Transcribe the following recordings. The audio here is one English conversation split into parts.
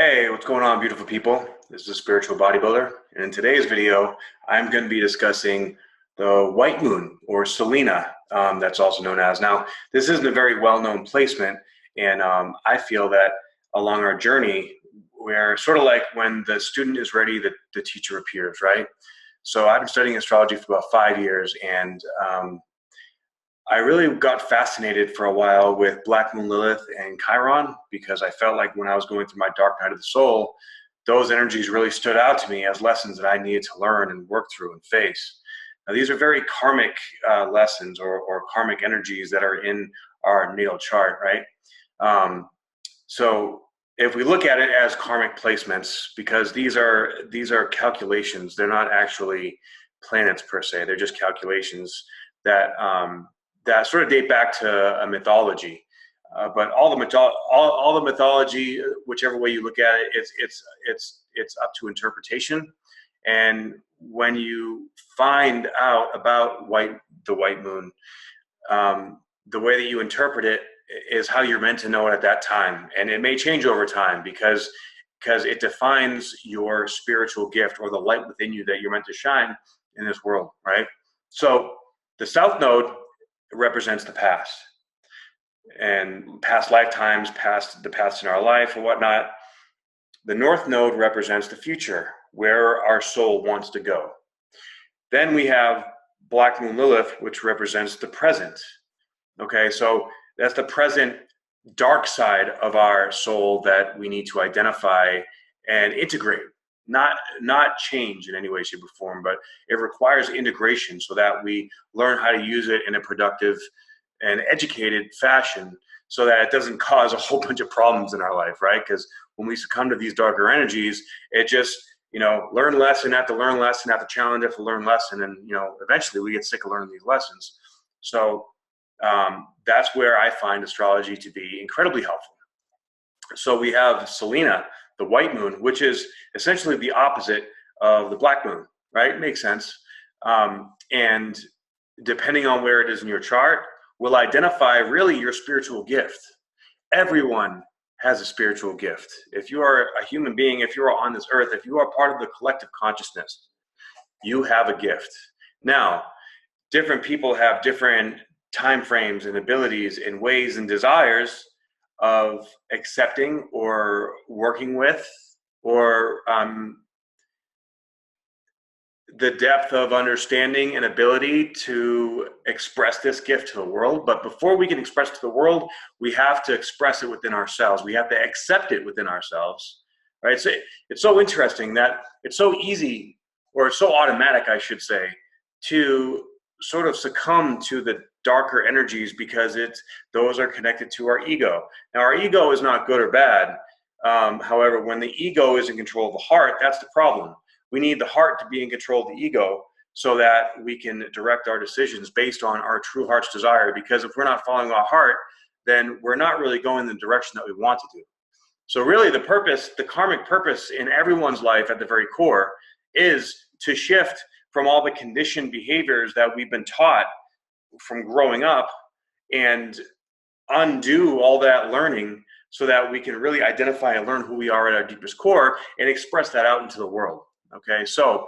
Hey, what's going on, beautiful people? This is a spiritual bodybuilder, and in today's video, I'm going to be discussing the white moon, or Selena, that's also known as. Now, this isn't a very well-known placement, and I feel that along our journey, we're sort of like when the student is ready, the teacher appears, right? So I've been studying astrology for about 5 years, and I really got fascinated for a while with Black Moon Lilith and Chiron because I felt like when I was going through my dark night of the soul, those energies really stood out to me as lessons that I needed to learn and work through and face. Now, these are very karmic lessons or karmic energies that are in our natal chart, right? So if we look at it as karmic placements, because these are calculations, they're not actually planets per se, they're just calculations that that sort of date back to a mythology. But all the mythology, whichever way you look at it, it's up to interpretation. And when you find out about the white moon, the way that you interpret it is how you're meant to know it at that time, and it may change over time because it defines your spiritual gift or the light within you that you're meant to shine in this world, right? So the South Node represents the past and past lifetimes, the past in our life and whatnot. The North Node represents the future, where our soul wants to go. Then we have Black Moon Lilith, which represents the present. Okay, so that's the present dark side of our soul that we need to identify and integrate. Not change in any way, shape, or form, but it requires integration so that we learn how to use it in a productive and educated fashion so that it doesn't cause a whole bunch of problems in our life, right? Because when we succumb to these darker energies, it just, learn lesson after learn lesson after challenge after learn lesson, and, eventually we get sick of learning these lessons. So that's where I find astrology to be incredibly helpful. So we have Selena, the white moon, which is essentially the opposite of the black moon, right? Makes sense. And depending on where it is in your chart, will identify really your spiritual gift. Everyone has a spiritual gift. If you are a human being, if you are on this earth, if you are part of the collective consciousness, you have a gift. Now, different people have different time frames and abilities and ways and desires of accepting or working with, or the depth of understanding and ability to express this gift to the world. But before we can express it to the world, we have to express it within ourselves. We have to accept it within ourselves, right? So it's so interesting that it's so easy, or it's so automatic, I should say, to sort of succumb to the darker energies because those are connected to our ego. Now, our ego is not good or bad. However, when the ego is in control of the heart, that's the problem. We need the heart to be in control of the ego so that we can direct our decisions based on our true heart's desire. Because if we're not following our heart, then we're not really going in the direction that we want to do. So really the purpose, the karmic purpose in everyone's life at the very core, is to shift from all the conditioned behaviors that we've been taught from growing up and undo all that learning so that we can really identify and learn who we are at our deepest core and express that out into the world. Okay, so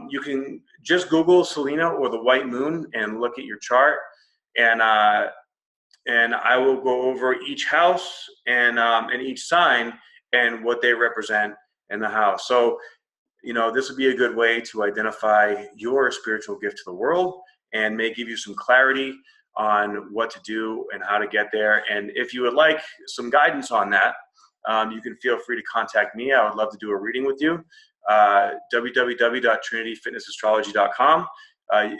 you can just Google Selena or the white moon and look at your chart, and I will go over each house and each sign and what they represent in the house. So, this would be a good way to identify your spiritual gift to the world and may give you some clarity on what to do and how to get there. And if you would like some guidance on that, you can feel free to contact me. I would love to do a reading with you. www.trinityfitnessastrology.com.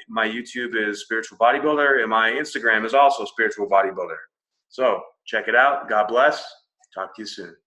My YouTube is Spiritual Bodybuilder, and my Instagram is also Spiritual Bodybuilder. So check it out. God bless. Talk to you soon.